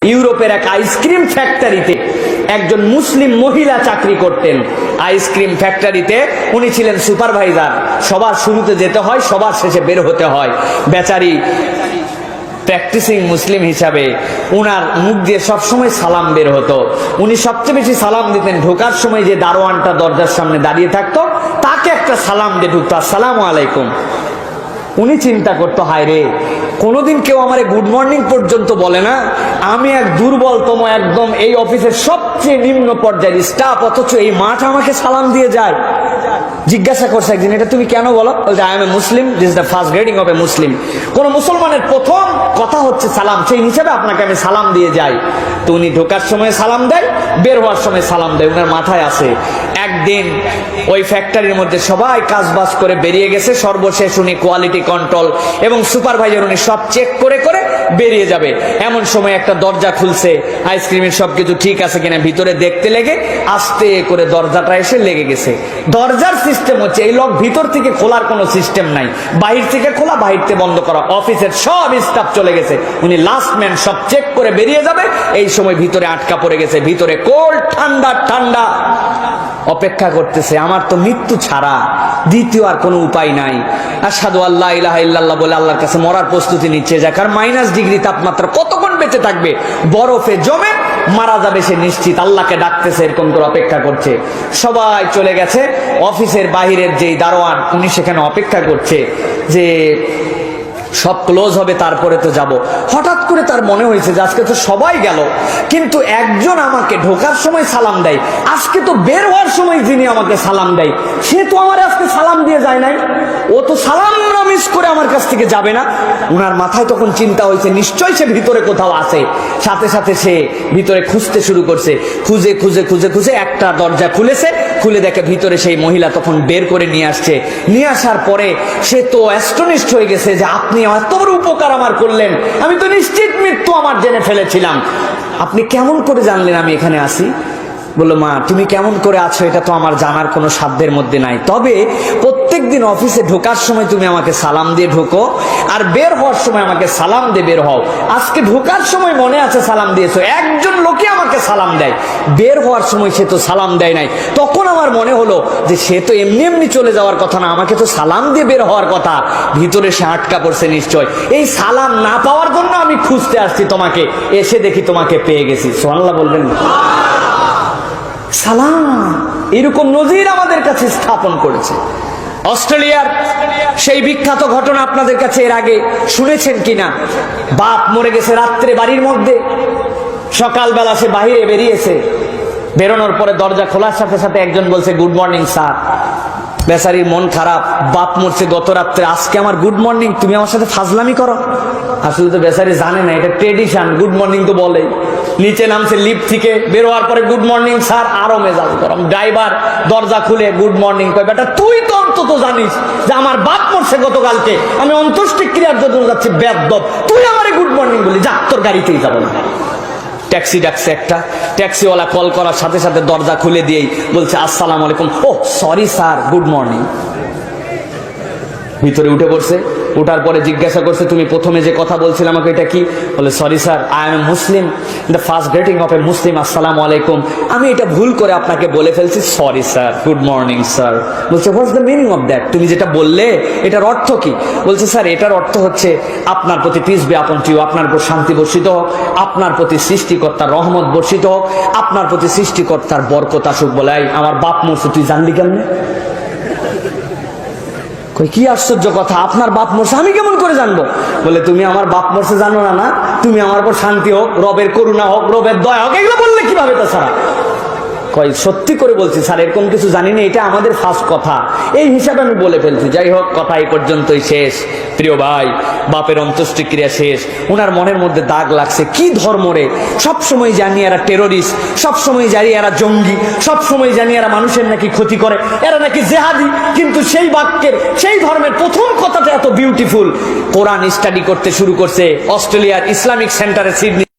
ইউরোপের এক আইসক্রিম ফ্যাক্টরিতে একজন মুসলিম মহিলা চাকরি করতেন। আইসক্রিম ফ্যাক্টরিতে উনি ছিলেন সুপারভাইজার। সবার শুরুতে যেতে হয়, সবার শেষে বের হতে হয়। বেচারি প্র্যাকটিসিং মুসলিম হিসাবে উনার মুখ দিয়ে সবসময় সালাম বের হতো। উনি সবচেয়ে বেশি সালাম দিতেন ঢোকার সময় যে দারোয়ানটা দরজার সামনে দাঁড়িয়ে থাকতো তাকে একটা সালাম দিয়ে ঢুকতো, আসসালামু আলাইকুম। উনি চিন্তা করতো, হায় রে, কোনোদিন কেউ আমারে গুড মর্নিং পর্যন্ত বলে না, আমি এক দুর্বলতম একদম এই অফিসের সবচেয়ে নিম্ন পর্যায়ের স্টাফ, অথচ এই মাঠ আমাকে সালাম দিয়ে যায়। জিজ্ঞাসা করছে একদিন, এটা তুমি কেন বলো? বলছে, I am a Muslim, this is the first greeting of a Muslim. কোন মুসলমানের প্রথম কথা হচ্ছে সালাম, সেই হিসাবে আপনাকে আমি সালাম দিয়ে যাই। তো উনি ঢোকার সময় সালাম দেয়, বের হওয়ার সময় সালাম দেয়। উনার মাথায় আছে একদিন ওই ফ্যাক্টরির মধ্যে সবাই কাজ বাজ করে বেরিয়ে গেছে, সর্বশেষ উনি কোয়ালিটি কন্ট্রোল এবং সুপারভাইজার উনি সব চেক করে করে বেরিয়ে যাবে। এমন সময় একটা দরজা খুলছে, আইসক্রিমের সবকিছু ঠিক আছে কিনা ভিতরে দেখতে লেগে আস্তে করে দরজাটা এসে লেগে গেছে। দরজার সিস্টেম হচ্ছে এই লক ভিতর থেকে খোলার কোনো সিস্টেম নাই, বাহির থেকে খোলা, বাহির থেকে বন্ধ করা। অফিসের সব স্টাফ চলে গেছে, উনি লাস্ট ম্যান, সব চেক করে বেরিয়ে যাবে। এই সময় ভিতরে আটকা পড়ে গেছে, ভিতরে কোল্ড ঠান্ডা ঠান্ডা অপেক্ষা করতেছে। আমার তো মৃত্যু ছাড়া দ্বিতীয় আর কোনো উপায় নাই। আশহাদু আল্লা ইলাহা ইল্লাল্লাহ বলে আল্লাহর কাছে মরার প্রস্তুতি নিচ্ছে। যা কারণ -ডিগ্রি তাপমাত্রা, কতক্ষণ বেঁচে থাকবে, বরফে জমে মারা যাবে সে নিশ্চিত। আল্লাহকে ডাকতেছে, এরকম করে অপেক্ষা করছে। সবাই চলে গেছে, অফিসের বাহিরের যেই দারোয়ান উনি সেখানে অপেক্ষা করছে যে সব ক্লোজ হবে তারপরে তো যাব। হঠাৎ করে তার মনে হয়েছে যে আজকে তো সবাই গেল, কিন্তু একজন আমাকে ঢোকার সময় সালাম দেয়, আজকে তো বের হওয়ার সময় যিনি আমাকে সালাম দেয় সে তো আমার আজকে সালাম দিয়ে যায় নাই, ও তো সালাম মিস করে আমার কাছ থেকে যাবে না। উনার মাথায় তখন চিন্তা হয়েছে নিশ্চয়ই সে ভিতরে কোথাও আছে। সাথে সাথে সে ভিতরে খুঁজতে শুরু করছে, খুঁজে খুঁজে খুঁজে খুঁজে একটা দরজা খুলেছে, খুলে দেখে ভিতরে সেই মহিলা তখন বের করে নিয়ে আসছে। নিয়ে আসার পরে সে তো অ্যাস্টনিশড হয়ে গেছে যে আপনি এত বড় উপকার আমার করলেন, আমি তো নিশ্চিত মৃত্যু আমার জেনে ফেলেছিলাম, আপনি কেমন করে জানলেন আমি এখানে আসি? বললো, মা তুমি কেমন করে আছো এটা তো আমার জানার কোনো সাধ্যের মধ্যে নাই, তবে প্রত্যেকদিন অফিসে ঢোকার সময় তুমি আমাকে সালাম দিয়ে ঢোকো আর বের হওয়ার সময় আমাকে সালাম দিয়ে বের হও। আজকে ঢোকার সময় মনে আছে সালাম দিয়েছো, একজন লোকে আমাকে সালাম দেয়, বের হওয়ার সময় সে তো সালাম দেয় নাই। তখন আমার মনে হলো যে সে তো এমনি এমনি চলে যাওয়ার কথা না, আমাকে তো সালাম দিয়ে বের হওয়ার কথা। ভিতরে সে আটকা পড়ছে নিশ্চয়, এই সালাম না পাওয়ার জন্য আমি খুঁজতে আসছি তোমাকে, এসে দেখি তোমাকে পেয়ে গেছি। সুবহানাল্লাহ বলবেন না? সালাম এরকম নজির আমাদের কাছে স্থাপন করেছে। অস্ট্রেলিয়ার সেই বিখ্যাত ঘটনা আপনাদের কাছে এর আগে শুনেছেন কিনা? বাপ মরে গেছে রাত্রে বাড়ির মধ্যে, সকালবেলা সে বাহিরে বেরিয়েছে, বেরোনোর পরে দরজা খোলার সাথে সাথে একজন বলছে, গুড মর্নিং স্যার। বেচারির মন খারাপ, বাপ মরছে গত রাত্রে, আজকে আমার গুড মর্নিং, তুমি আমার সাথে ফাজলামি করো। আসলে তো বেচারি জানে না এটা ট্রেডিশন, গুড মর্নিং তো বলে। নিচে নামছে লিফট থেকে, বের হওয়ার পরে গুড মর্নিং স্যার, আরো মেজাজ গরম। ড্রাইভার দরজা খুলে গুড মর্নিং কয়, বেটা তুই তো অন্তত জানিস যে আমার বাপ মরছে গতকালকে, আমি অন্ত্যেষ্টিক্রিয়ার জন্য যাচ্ছি, বেয়াদব, তুই আমারে গুড মর্নিং বলি, যা তোর গাড়িতেই যাবো না। ট্যাক্সি ডাকছে একটা, ট্যাক্সিওয়ালা কল করার সাথে সাথে দরজা খুলে দিয়েই বলছে, আসসালামু আলাইকুম। ও সরি স্যার, গুড মর্নিং। ভিতরে উঠে পড়ছে, ওঠার পরে জিজ্ঞাসা করছে, তুমি প্রথমে যে কথা বলছিলে আমাকে এটা কি? বলে, sorry sir, I am a Muslim, the first greeting of a Muslim, আসসালামু আলাইকুম, আমি এটা ভুল করে আপনাকে বলে ফেলছি, sorry sir, good morning sir. বলছে, what's the meaning of that? তুমি যেটা বললে এটার অর্থ কি? বলছে, স্যার এটার অর্থ হচ্ছে আপনার প্রতি peace be upon to you, আপনার উপর শান্তি বর্ষিত হোক, আপনার প্রতি সৃষ্টিকর্তার রহমত বর্ষিত হোক, আপনার প্রতি সৃষ্টিকর্তার বরকত আসুক। বলে, আমার বাপ মরছে তুই জানলি কেমনে? কি আশ্চর্য কথা, আপনার বাপ মরছে আমি কেমন করে জানবো? বলে, তুমি আমার বাপ মরছে জানো না, না তুমি আমার উপর শান্তি হোক, রবের করুণা হোক, রবের দয়া হোক, এগুলো বললে কিভাবে? তাছাড়া কয়, সত্যি করে বলছি স্যার, এরকম কিছু জানি না, এটা আমাদের ফার্স্ট কথা, এই হিসাবে আমি বলে ফেলছি। যাই হোক, কথা এই পর্যন্তই শেষ। প্রিয় ভাই, বাপের অন্ত্যেষ্টিক্রিয়া শেষ, ওনার মনের মধ্যে দাগ লাগছে, কি ধর্ম রে? সবসময় জানি এরা টেরোরিস্ট, সবসময় জানি এরা জঙ্গি, সবসময় জানি এরা মানুষের নাকি ক্ষতি করে, এরা নাকি জেহাদি, কিন্তু সেই বাক্যের, সেই ধর্মের প্রথম কথাটা এত বিউটিফুল। কোরআন স্টাডি করতে শুরু করছে অস্ট্রেলিয়ার ইসলামিক সেন্টারে, সিডনি।